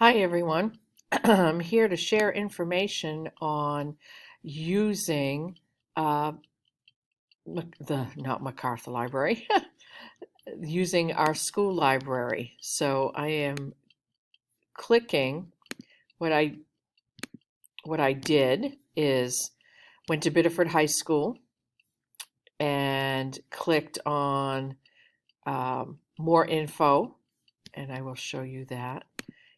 Hi everyone. I'm here to share information on using uh, not MacArthur Library, using our school library. So I am clicking. What I what I did is went to Biddeford High School and clicked on more info, and I will show you that.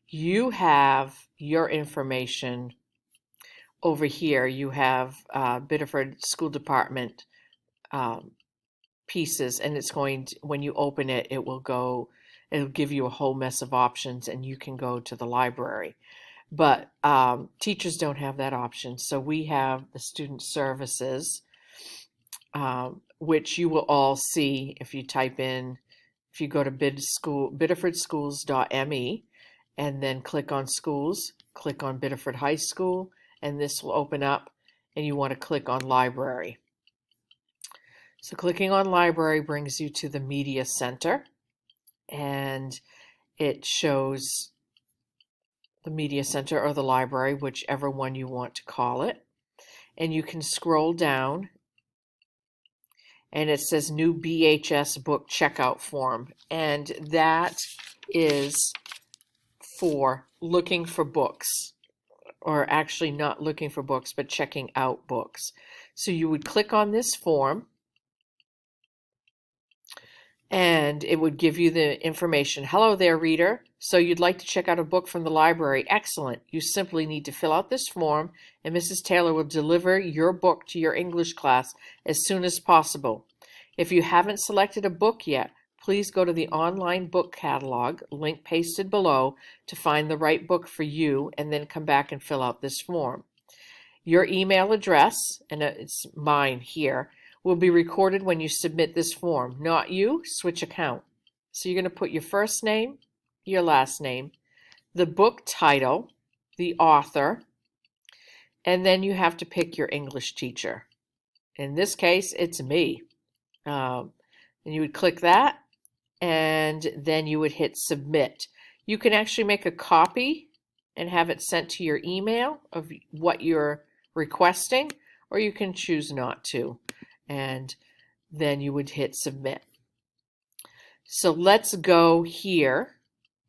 You have your information over here. You have Biddeford School Department um, pieces, and it's going to, when you open it, it'll give you a whole mess of options, and you can go to the library. But teachers don't have that option, so we have the student services, which you will all see if you type in, if you go to biddefordschools.me and then click on schools, click on Biddeford High School, and this will open up, and you want to click on library. So clicking on library brings you to the media center, and it shows the media center or the library, whichever one you want to call it. And you can scroll down, and it says new BHS book checkout form, and that is for looking for books, or actually not looking for books, but checking out books. So you would click on this form, and it would give you the information. Hello there, reader. So you'd like to check out a book from the library. Excellent. You simply need to fill out this form, and Mrs. Taylor will deliver your book to your English class as soon as possible. If you haven't selected a book yet, please go to the online book catalog, link pasted below, to find the right book for you, and then come back and fill out this form. Your email address, and it's mine here, will be recorded when you submit this form. Not you, switch account. So you're going to put your first name, your last name, the book title, the author, and then you have to pick your English teacher. In this case, it's me. And you would click that, and then you would hit submit. You can actually make a copy and have it sent to your email of what you're requesting, or you can choose not to, and then you would hit submit. So let's go here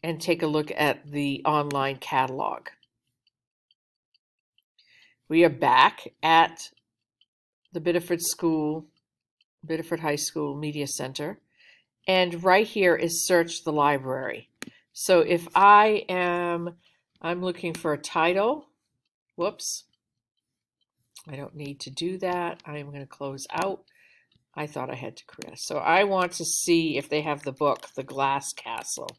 and take a look at the online catalog. We are back at the Biddeford High School Media Center, and right here is search the library. So if I'm looking for a title, whoops, I don't need to do that. I'm going to close out. I thought I had to create. So I want to see if they have the book, The Glass Castle,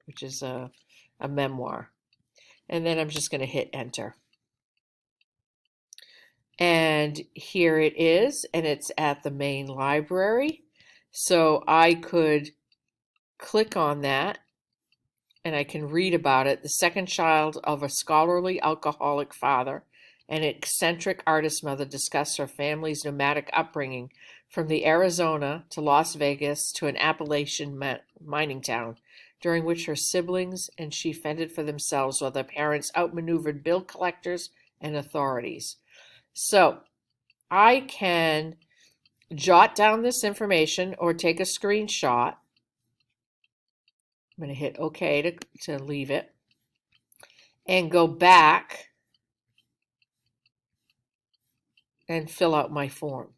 which is a memoir. And then I'm just going to hit enter. And here it is, and it's at the main library. So I could click on that, and I can read about it. The second child of a scholarly alcoholic father and eccentric artist mother discuss her family's nomadic upbringing from the Arizona to Las Vegas to an Appalachian mining town, during which her siblings and she fended for themselves while their parents outmaneuvered bill collectors and authorities. So I can jot down this information or take a screenshot. I'm going to hit OK to leave it and go back and fill out my form.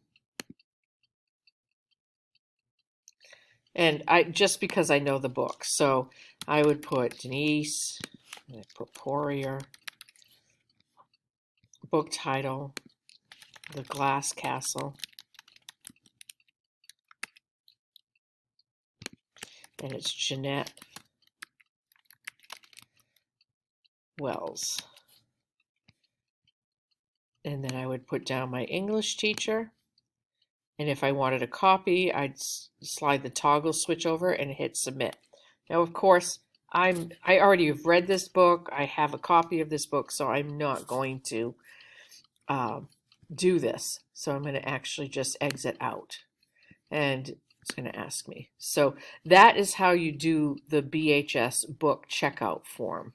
And just because I know the book, so I would put Denise, and I put Poirier, book title, The Glass Castle, and it's Jeanette Wells. And then I would put down my English teacher. And if I wanted a copy, I'd slide the toggle switch over and hit submit. Now, of course, I already have read this book. I have a copy of this book, so I'm not going to do this. So I'm going to actually just exit out. And It's going to ask me. So that is how you do the BHS book checkout form,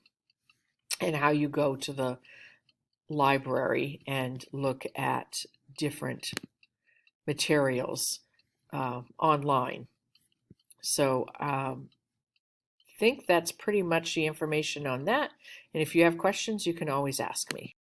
and how you go to the library and look at different materials online. So think that's pretty much the information on that. And if you have questions, you can always ask me.